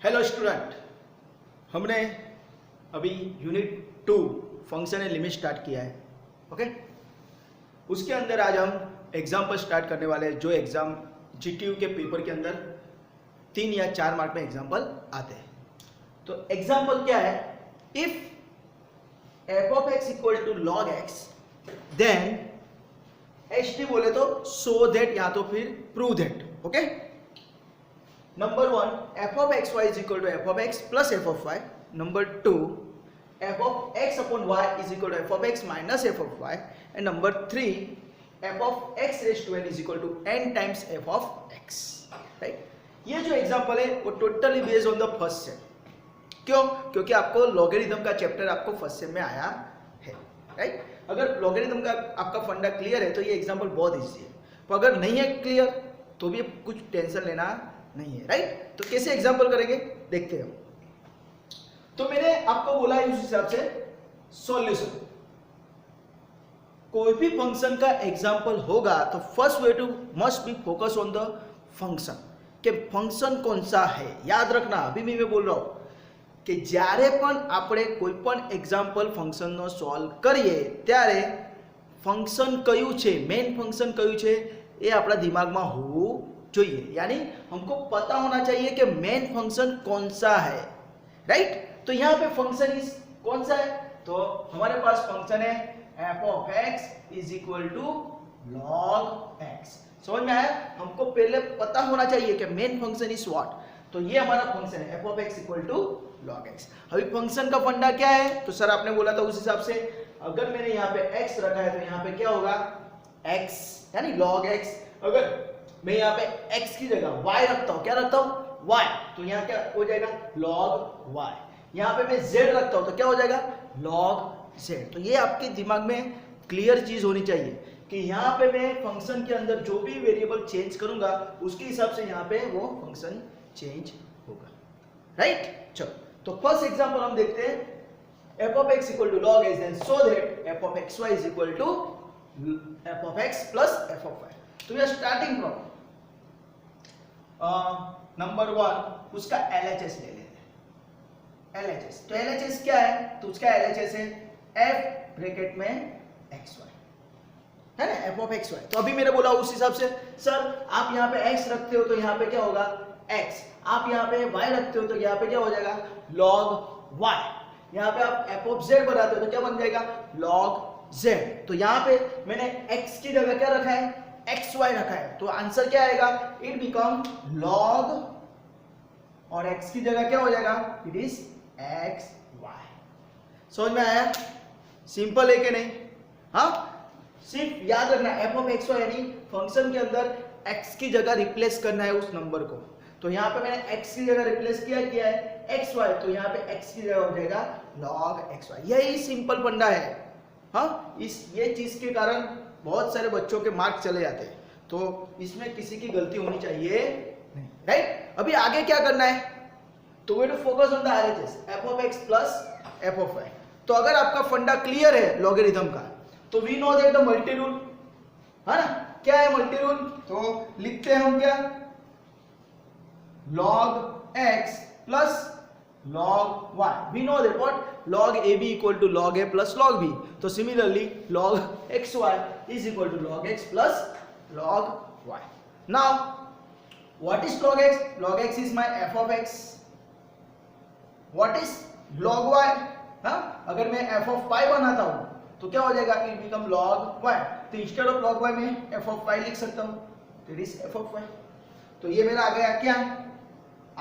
Hello student, हमने अभी unit 2 function and limit start किया है। ओके, उसके अंदर आज हम एग्जाम्पल स्टार्ट करने वाले हैं, जो एग्जाम जीटीयू के पेपर के अंदर 3 या 4 मार्क में एग्जाम्पल आते हैं। तो एग्जाम्पल क्या है? If f of x equal to log x then H T बोले तो सो दैट या तो फिर prove that. Okay, number 1 f of xy is equal to f of x plus f of y. Number 2 f of x upon y is equal to f of x minus f of y. And number 3 f of x raised to n is equal to n times f of x. Right? ये जो example है वो totally based on the first sem. क्यों? क्योंकि आपको logarithm का chapter आपको first sem में आया है। राइट? अगर लॉगरिथम का आपका फंडा क्लियर है तो ये एग्जांपल बहुत इजी है, पर अगर नहीं है क्लियर तो भी कुछ टेंशन लेना नहीं है। राइट? तो कैसे एग्जांपल करेंगे देखते हैं। तो मैंने आपको बोला है उस हिसाब से सॉल्यूशन। कोई भी फंक्शन का एग्जांपल होगा तो first way to must be focus on the function के फंक्शन कौन सा है। याद रखना, अभी मैं बोल रहा हूं કે જ્યારે પણ આપણે કોઈ પણ એક્ઝામ્પલ ફંક્શનનો સોલ્વ કરીએ ત્યારે ફંક્શન કયું છે, મેઇન ફંક્શન કયું છે એ આપણા દિમાગમાં હોવું જોઈએ। यानी हमको पता होना चाहिए कि मेन फंक्शन कौन सा है। राइट? तो यहाँ पे फंक्शन इज कौन सा है? तो हमारे पास फंक्शन है f of x is equal to log x। समझ में आया? हमको पहले पता होना चाहिए कि मेन फंक्शन इज व्हाट। तो ये हमारा फंक्शन है f of x equal to log x। अभी फंक्शन का फंडा क्या है? तो सर आपने बोला था उस हिसाब से अगर मैंने यहाँ पे x रखा है तो यहाँ पे क्या होगा? x यानी log x। अगर मैं यहाँ पे x की जगह y रखता हूँ, क्या रखता हूँ? y, तो यहाँ क्या हो जाएगा? log y। यहाँ पे मैं z रखता हूँ तो क्या हो जाएगा? log z। तो ये आपके दिमाग में क्लियर चीज होनी चाहिए कि यहाँ पे मैं फंक्शन के अंदर जो भी वेरिएबल चेंज करूंगा उसके हिसाब से यहाँ पे वो फंक्शन चेंज होगा। राइट? चलो, तो फर्स्ट एग्जांपल हम देखते हैं। f of x equal to log x, then so that f of xy is equal to f of x plus f of y। तो we are starting from number 1 उसका LHS ले लेते हैं। LHS, तो LHS क्या है? तो उसका LHS है f ब्रैकेट में xy, है ना? f of xy। तो अभी मैंने बोला उस हिसाब से सर आप यहाँ पे x रखते हो तो यहाँ पे क्या होगा? x। आप यहाँ पे y रखते हो तो यहाँ पे क्या हो जाएगा? log y। यहाँ पे आप f of z बनाते हो तो क्या बन जाएगा? log z। तो यहाँ पे मैंने x की जगह क्या रखा है? xy रखा है, तो आंसर क्या आएगा? इट बिकम log, और x की जगह क्या हो जाएगा? It is xy। समझ में आया? सिंपल है कि नहीं? हाँ, सिर्फ याद रखना f of xy यानी फंक्शन के अंदर x की जगह रिप्लेस करना है उस नंबर को। तो यहाँ पे मैंने x की जगह रिप्लेस किया है xy, तो यहाँ पे x की जगह हो जाएगा log xy। यही सिंपल फंडा है। हाँ, ये चीज के कारण बहुत सारे बच्चों के मार्क्स चले जाते हैं, तो इसमें किसी की गलती होनी चाहिए नहीं। राइट? अभी आगे क्या करना है? तो way to focus on the RHS f of x plus f of y। तो अगर आपका फंडा क्लियर है लॉगरिथम का तो we know that the multi rule, है ना? क्या है मल्टी रूल? तो लिखते हैं हम क्या? log x plus log y। we know that what? log ab equal to log a plus log b। तो similarly log xy is equal to log x plus log y। now what is log x? log x is my f of x। what is log y? हाँ, अगर मैं f of y बनाता हूं तो क्या हो जाएगा? it become log y। तो instead of log y में f of y लिख सकता हूं, that is f of y। तो ये मेरा आ गया क्या?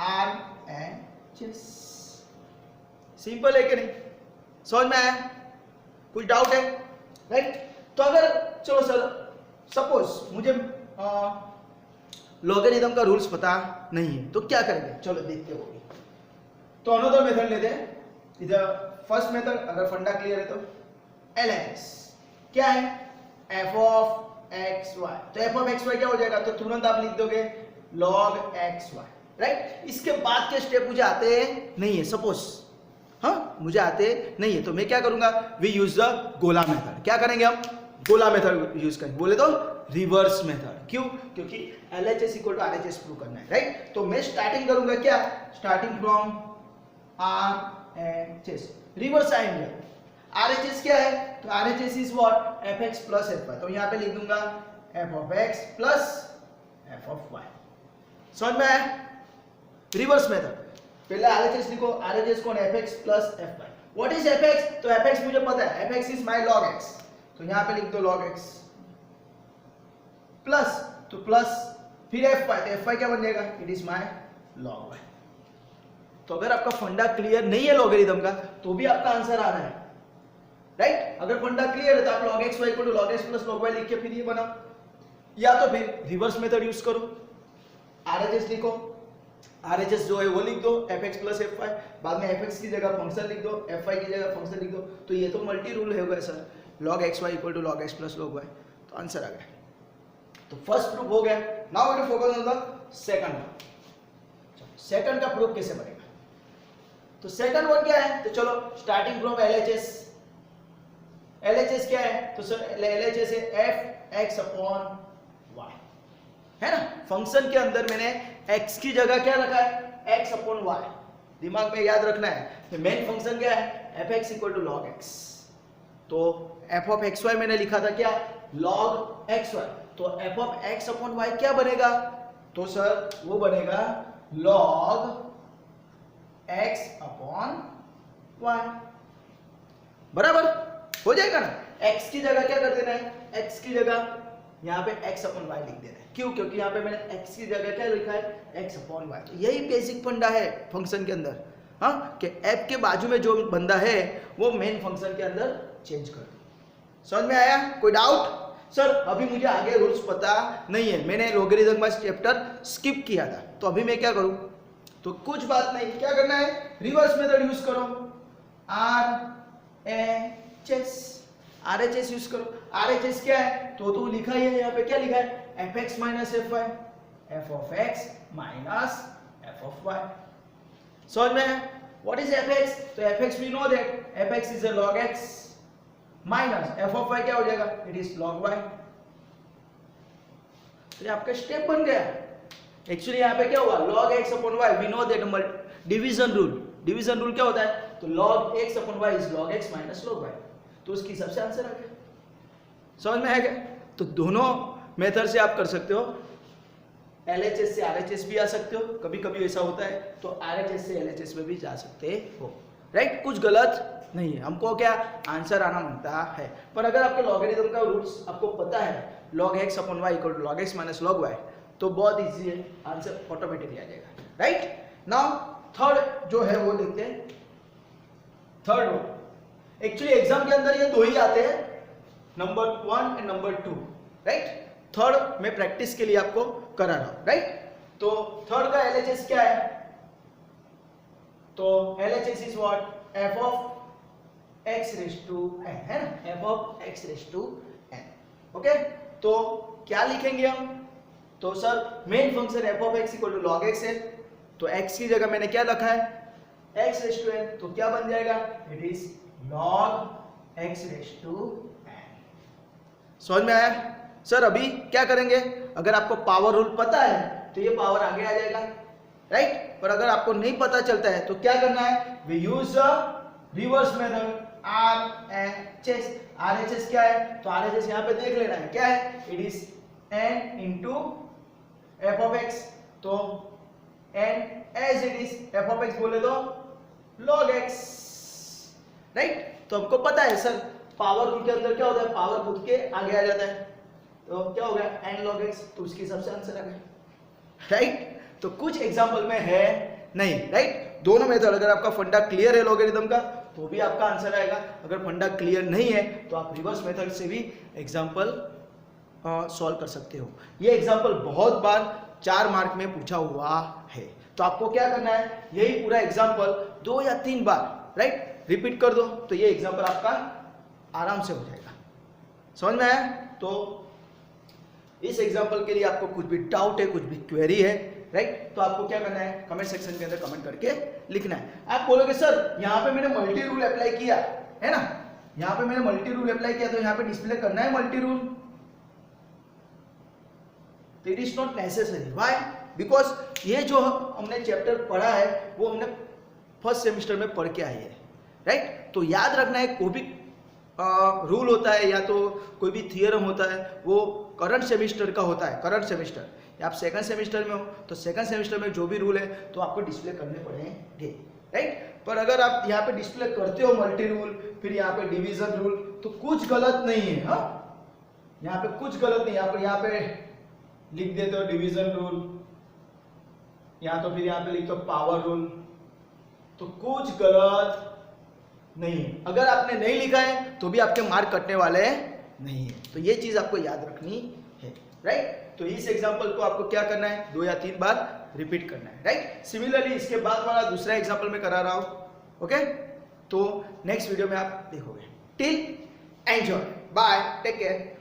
RHS। सिंपल है कि नहीं? समझ में आया? कुछ डाउट है? राइट? तो अगर चलो सर सपोज मुझे लॉगरिथम का रूल्स पता नहीं है तो क्या करेंगे? चलो देखते हो। तो अनदर मेथड लेते हैं। इधर फर्स्ट मेथड, अगर फंडा क्लियर है तो LHS क्या है? f of xy। तो f of xy क्या हो जाएगा? तो तुरंत आप लिख दोगे log xy। राइट? इसके बाद के स्टेप मुझे आते नहीं है सपोज, हाँ मुझे आते नहीं है, तो मैं क्या करूंगा? वी यूज द गोला मेथड। क्या करेंगे हम? गोला मेथड यूज करेंगे। बोले तो रिवर्स मेथड। क्यों? क्योंकि LHS equal to RHS prove करना है, राइट? तो मैं स्टार्टिंग करूंगा क्या, स्टार्टिंग फ्रॉम RHS, रिवर्स आएंगे। RHS क्या है, तो RHS is what, fx plus fy, तो यहाँ पे लिख दूंगा f of x plus f of y। समझ में आया? रिवर्स मेथड, पहले RHS लिखो, RHS कौन, fx plus fy। What is fx, तो fx मुझे पता है, fx is my log x, तो यहाँ पे लिख दो log x प्लस, तो प्लस फिर fy, तो fy क्या बन जाएगा, it is my log y। तो अगर आपका फंडा क्लियर नहीं है लॉगरिथम का तो भी आपका आंसर आ रहा है, राइट? अगर फंडा क्लियर है तो आप log x y equal to log x plus log y लिख के फिर ये बनाओ, या तो फिर रिवर्स मेथड यूज करो, RHS लिखो, RHS जो है वो लिख दो fx प्लस fy, बाद में fx की जगह फंक्शन लिख दो, fy की जगह फंक्शन लिख दो, तो ये तो मल्टी रूल होगा sir, log x y equal to log x plus log y, तो आंसर आ गया। तो फर्स्ट प्रूफ हो गया। Now we will focus on the second. Second का प्रूफ कैसे बनेगा, तो सेकंड वन क्या है, तो चलो स्टार्टिंग फ्रॉम LHS। LHS क्या है, तो सर LHS है fx अपॉन y, है ना? फंक्शन के अंदर मैंने x की जगह क्या रखा है, x अपॉन y, दिमाग में याद रखना है। मेन फंक्शन क्या है, fx equal to log x, तो f ऑफ xy मैंने लिखा था क्या, log xy, तो f of x upon y क्या बनेगा, तो सर वो बनेगा log x अपॉन y, बराबर हो जाएगा ना? x की जगह क्या कर देना है, x की जगह यहाँ पे x अपॉन y लिख देना है। क्यों? क्योंकि यहाँ पे मैंने x की जगह क्या लिखा है, x अपॉन y। तो यही बेसिक फंडा है फंक्शन के अंदर, हाँ, कि f के बाजू में जो बंदा है वो मेन फंक्शन के अंदर चेंज कर दो। समझ में आया? कोई डाउट? सर अभी मुझे आगे रूल्स पता नहीं है, मैंने लॉगरिथम का चैप्टर स्किप किया था, तो अभी मैं क्या करूं, तो कुछ बात नहीं, क्या करना है, रिवर्स मेथड यूज करो, RHS यूज करो। RHS क्या है, तो लिखा ही है यहाँ पे, क्या लिखा है, fx minus fy, f of x minus f of y। समझ में? व्हाट इज fx, तो fx we know that fx is a log x minus f of y क्या हो जाएगा, इट इज log y। तो ये आपका स्टेप बन गया। एक्चुअली यहाँ पे क्या हुआ, log x upon y, we know that division rule, division rule क्या होता है, तो log x upon y is log x minus log y, तो उसके हिसाब से आंसर आ गया। समझ में आएगा? तो दोनों मेथड से आप कर सकते हो, LHS से RHS भी आ सकते हो, कभी कभी ऐसा होता है तो RHS से LHS में भी जा सकते हो, राइट? कुछ गलत नहीं है, हमको क्या आंसर आना मांगता है। पर अगर आपके लॉगरिथम का रूल्स आपको पता है, log x upon y equal to log x minus log y, तो बहुत इजी है, आंसर ऑटोमेटिकली आ जाएगा, राइट? नाउ थर्ड जो है वो देखते हैं। थर्ड वन, एक्चुअली एग्जाम के अंदर ये दो ही आते हैं, number 1 and number 2, right? Third मैं प्रैक्टिस के लिए आपको करा रहा हूं, राइट? तो थर्ड का LHS क्या है, तो LHS is what, f of x raise to n, है ना? f of x raise to n, okay? तो क्या लिखेंगे हम, तो sir main function f of x equal to log x है, तो x की जगह मैंने क्या रखा है, x रेज़ टू n, तो क्या बन जाएगा, it is log x raise to n। समझ में आया? सर अभी क्या करेंगे, अगर आपको पावर रूल पता है तो ये पावर आगे आ जाएगा, राइट? पर अगर आपको नहीं पता चलता है तो क्या करना है, we use reverse method, RHS। RHS क्या है, तो RHS यहाँ पे देख लेना है, क्या है, it is n into f of x, तो n as it is f of x बोले तो log x, राइट? तो हमको पता है सर पावर रूल के अंदर क्या होता है, पावर खुद के आगे आ जाता है, तो क्या हो गया n log x, तो उसके हिसाब से आंसर आ गया, राइट? तो कुछ एग्जांपल में है नहीं, राइट? दोनों मेथड, अगर आपका फंडा क्लियर है लॉगरिथम का तो भी आपका आंसर आएगा, अगर फंडा क्लियर नहीं है तो आप रिवर्स मेथड से भी एग्जांपल सॉल्व कर सकते हो। ये एग्जांपल बहुत बार 4 मार्क में पूछा हुआ है, तो आपको क्या करना है, यही पूरा एग्जांपल 2 या 3 बार, राइट, रिपीट कर दो, तो ये एग्जांपल आपका आराम से हो जाएगा। समझ में आया? तो इस एग्जांपल के लिए आपको कुछ भी डाउट है, कुछ भी क्वेरी है, राइट, तो आपको क्या करना है, कमेंट सेक्शन के अंदर कमेंट करके लिखना है। आप बोलोगे सर यहाँ पे मैंने मल्टी रूल अप्लाई किया है ना, यहाँ पे मैंने मल्टी रूल अप्लाई किया, तो यहाँ पे डिस्प्ले करना है मल्टी रूल, तो it is not necessary. Why? Because ये जो हमने चैप्टर पढ़ा है वो हमने फर्स्ट सेमिस्टर में पढ़ के आए हैं, राइट। तो याद रखना है, कोई भी रूल होता है या तो कोई भी थियरम होता है वो करंट सेमिस्टर का होता है। करंट सेमिस्टर या आप सेकंड सेमिस्टर में हो तो सेकंड सेमिस्टर में जो भी रूल है तो आपको डिस्प्ले करने पड़ेंगे, राइट। पर अगर आप यहाँ पे डिस्प्ले करते हो मल्टी रूल, फिर यहाँ पे डिवीजन रूल, तो कुछ गलत नहीं है। हाँ, यहाँ पे कुछ गलत नहीं है। यहाँ पे लिख देते हो डिवीजन रूल, यहाँ तो फिर यहाँ पे लिखते हो पावर रूल, तो कुछ गलत नहीं है। अगर आपने नहीं लिखा है तो भी आपके मार्क कटने वाले नहीं है। तो ये चीज आपको याद रखनी है, राइट। तो इस एग्जांपल को आपको क्या करना है, 2 या 3 बार रिपीट करना है, राइट। सिमिलरली इसके बाद वाला दूसरा एग्जांपल मैं करा रहा हूं, ओके। तो नेक्स्ट वीडियो में आप देखोगे। Till enjoy, bye, take care.